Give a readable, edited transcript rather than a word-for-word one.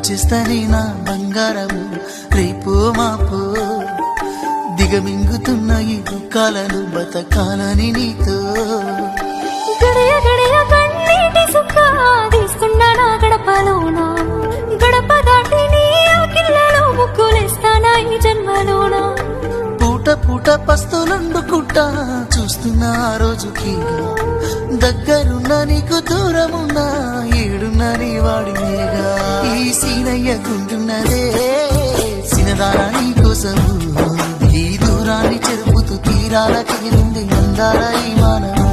వచ్చేస్తానే నా బంగారము రేపో మాపో దిగమింగుతున్న ఈ దుఃఖాలను బతకాలని నీతో గడయ గడయ కన్నీటి సుక్క తీసుకున్నా నా గడపలోన గడప దాటి నీ ఆకిళ్ళలో ముక్కులేస్తానా ఈ జన్మలోన పూట పూట పస్తులండుకుంటా చూస్తున్నా ఆ రోజుకి దగ్గరున్న నీకు దూరమున్నా ఏడున్నా నీ వాడినేగా ఈ సీనయ్య గుంటున్నదే సినదారా నీ కోసము ఈ దూరాన్ని చెరుపుతూ తీరాలకి ఉంది అందాల ఈ మానవ